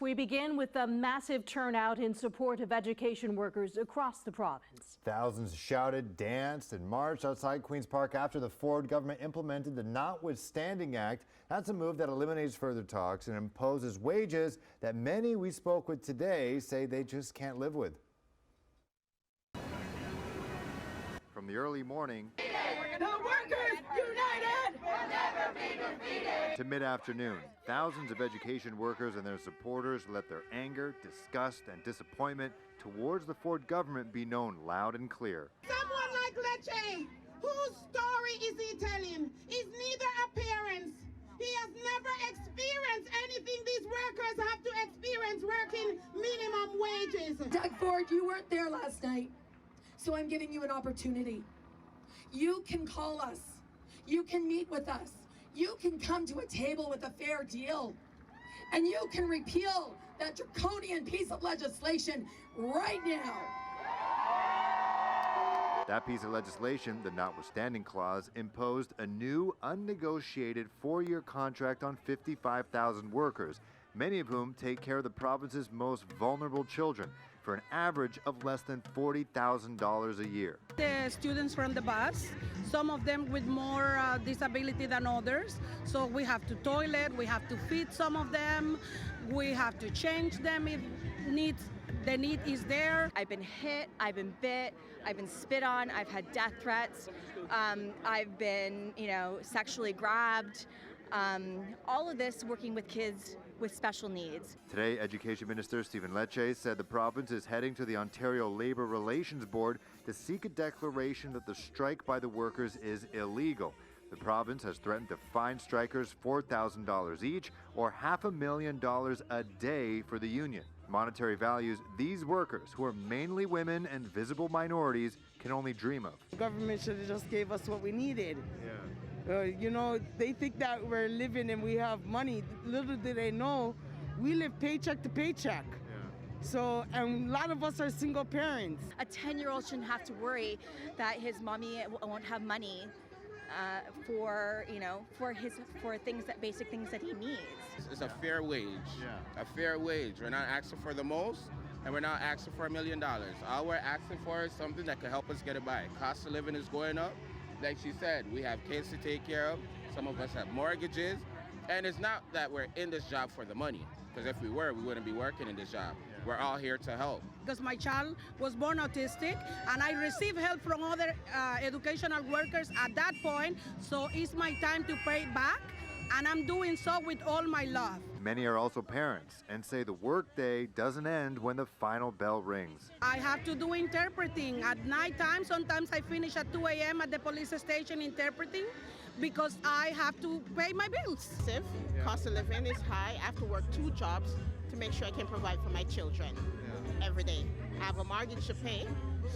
We begin with the massive turnout in support of education workers across the province. Thousands shouted, danced, and marched outside Queen's Park after the Ford government implemented the Notwithstanding Act. That's a move that eliminates further talks and imposes wages that many we spoke with today say they just can't live with. From the early morning The workers united will never be defeated. to mid-afternoon, thousands of education workers and their supporters let their anger, disgust, and disappointment towards the Ford government be known loud and clear. Someone like Lecce, whose story is he telling, is neither a parent. He has never experienced anything these workers have to experience working minimum wages. Doug Ford, you weren't there last night, so I'm giving you an opportunity. You can call us. You can meet with us. You can come to a table with a fair deal. And you can repeal that draconian piece of legislation right now. That piece of legislation, the Notwithstanding Clause, imposed a new, unnegotiated 4-year contract on 55,000 workers, many of whom take care of the province's most vulnerable children, for an average of less than $40,000 a year. The students from the bus, some of them with more disability than others, so we have to toilet, we have to feed some of them, we have to change them if the need is there. I've been hit, I've been bit, I've been spit on, I've had death threats, I've been, sexually grabbed. All of this working with kids with special needs. Today, Education Minister Stephen Lecce said the province is heading to the Ontario Labour Relations Board to seek a declaration that the strike by the workers is illegal. The province has threatened to fine strikers $4,000 each or $500,000 a day for the union. Monetary values these workers, who are mainly women and visible minorities, can only dream of. The government should have just gave us what we needed. Yeah. They think that we're living and we have money. Little do they know, we live paycheck to paycheck. So, and a lot of us are single parents. A 10-year-old shouldn't have to worry that his mommy won't have money for basic things that he needs. It's a fair wage. Yeah. A fair wage. We're not asking for the most, and we're not asking for $1 million. All we're asking for is something that can help us get it by. Cost of living is going up. Like she said, we have kids to take care of. Some of us have mortgages. And it's not that we're in this job for the money, because if we were, we wouldn't be working in this job. We're all here to help. Because my child was born autistic and I received help from other educational workers at that point, so it's my time to pay back, and I'm doing so with all my love. Many are also parents and say the workday doesn't end when the final bell rings. I have to do interpreting at night time. Sometimes I finish at 2 a.m. at the police station interpreting because I have to pay my bills. Cost of living is high. I have to work 2 jobs to make sure I can provide for my children every day. I have a mortgage to pay,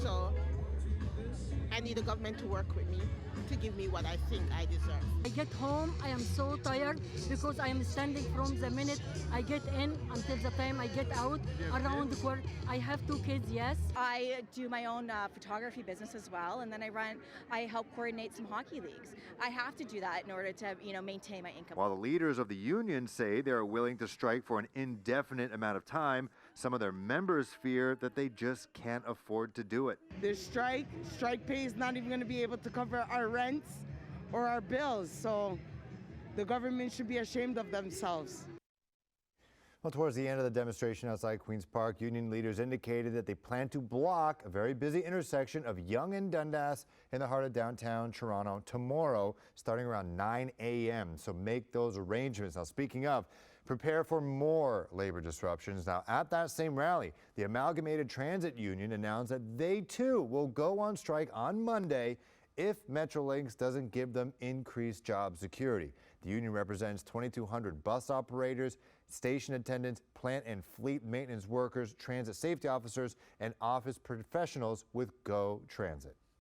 so I need the government to work with me to give me what I think I deserve. I get home, I am so tired because I am standing from the minute I get in until the time I get out around the court. I have 2 kids, yes. I do my own photography business as well, and then I help coordinate some hockey leagues. I have to do that in order to, maintain my income. While the leaders of the union say they are willing to strike for an indefinite amount of time, some of their members fear that they just can't afford to do it. The strike pay is not even going to be able to cover our rents or our bills, so the government should be ashamed of themselves. Well, towards the end of the demonstration outside Queen's Park, union leaders indicated that they plan to block a very busy intersection of Yonge and Dundas in the heart of downtown Toronto tomorrow, starting around 9 a.m. So make those arrangements. Now, speaking of, prepare for more labor disruptions. Now, at that same rally, the Amalgamated Transit Union announced that they too will go on strike on Monday if Metrolinx doesn't give them increased job security. The union represents 2,200 bus operators, station attendants, plant and fleet maintenance workers, transit safety officers, and office professionals with GO Transit.